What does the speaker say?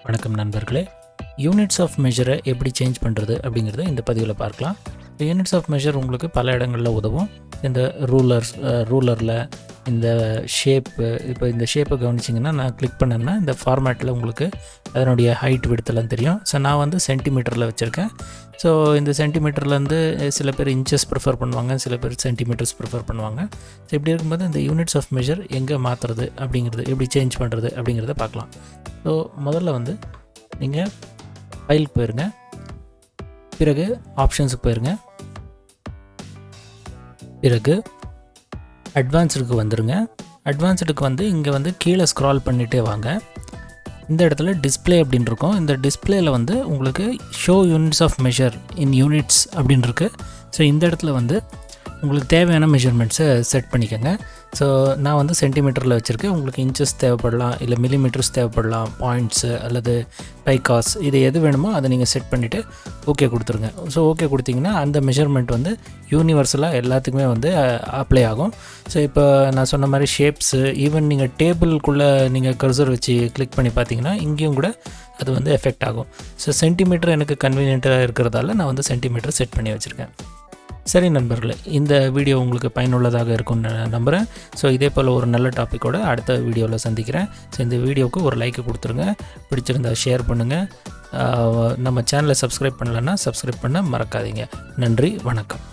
வணக்கம் நண்பர்களே. Units of மெஷரை எப்படி சேஞ்ச் பண்ணுறது அப்படிங்கிறத இந்த பதிவில் பார்க்கலாம். யூனிட்ஸ் ஆஃப் மெஷர் உங்களுக்கு பல இடங்களில் உதவும். இந்த ரூலரில் இந்த ஷேப்பு, இப்போ இந்த ஷேப்பை கவனிச்சிங்கன்னா நான் கிளிக் பண்ணேன்னா இந்த ஃபார்மேட்டில் உங்களுக்கு அதனுடைய ஹைட் விடுத்தலாம் தெரியும். ஸோ நான் வந்து சென்டிமீட்டரில் வச்சுருக்கேன். ஸோ இந்த சென்டிமீட்டர்லேருந்து சில பேர் இன்ச்சஸ் ப்ரிஃபர் பண்ணுவாங்க, சில பேர் சென்டிமீட்டர்ஸ் ப்ரிஃபர் பண்ணுவாங்க. ஸோ இப்படி இருக்கும்போது இந்த யூனிட்ஸ் ஆஃப் மெஷர் எங்கே மாற்றுறது அப்படிங்கிறது, எப்படி சேஞ்ச் பண்ணுறது அப்படிங்கிறத பார்க்கலாம். ஸோ முதல்ல வந்து நீங்கள் ஃபைலுக்கு போயிருங்க, பிறகு ஆப்ஷன்ஸுக்கு போயிருங்க, பிறகு அட்வான்ஸ்டுக்கு வந்துடுங்க. அட்வான்ஸ்டுக்கு வந்து இங்கே வந்து கீழே ஸ்க்ரால் பண்ணிகிட்டே வாங்க. இந்த இடத்துல டிஸ்பிளே அப்படின்னு இருக்கும். இந்த டிஸ்பிளேயில் வந்து உங்களுக்கு show units of measure in units அப்படின்னு இருக்குது. ஸோ இந்த இடத்துல வந்து உங்களுக்கு தேவையான மெஷர்மெண்ட்ஸை செட் பண்ணிக்கோங்க. ஸோ நான் வந்து சென்டிமீட்டரில் வச்சுருக்கேன். உங்களுக்கு இன்ச்சஸ் தேவைப்படலாம், இல்லை மில்லிமீட்டர்ஸ் தேவைப்படலாம், பாயிண்ட்ஸு அல்லது பைகாஸ், இது எது வேணுமோ அதை நீங்கள் செட் பண்ணிவிட்டு ஓகே கொடுத்துருங்க. ஸோ ஓகே கொடுத்தீங்கன்னா அந்த மெஷர்மெண்ட் வந்து யூனிவர்சலாக எல்லாத்துக்குமே வந்து அப்ளை ஆகும். ஸோ இப்போ நான் சொன்ன மாதிரி ஷேப்ஸு, ஈவன் நீங்கள் டேபிளுக்குள்ளே நீங்கள் கர்சர் வச்சு கிளிக் பண்ணி பார்த்தீங்கன்னா இங்கேயும் கூட அது வந்து எஃபெக்ட் ஆகும். ஸோ சென்டிமீட்டர் எனக்கு கன்வீனியண்ட்டாக இருக்கிறதால நான் வந்து சென்டிமீட்டர் செட் பண்ணி வச்சுருக்கேன். சரி நண்பர்களே, இந்த வீடியோ உங்களுக்கு பயனுள்ளதாக இருக்கும்னு நம்புகிறேன். ஸோ இதே போல் ஒரு நல்ல டாப்பிக்கோடு அடுத்த வீடியோவில் சந்திக்கிறேன். ஸோ இந்த வீடியோவுக்கு ஒரு லைக்கு கொடுத்துருங்க, பிடிச்சிருந்தால் ஷேர் பண்ணுங்கள். நம்ம சேனலை சப்ஸ்கிரைப் பண்ணலைன்னா சப்ஸ்கிரைப் பண்ண மறக்காதீங்க. நன்றி, வணக்கம்.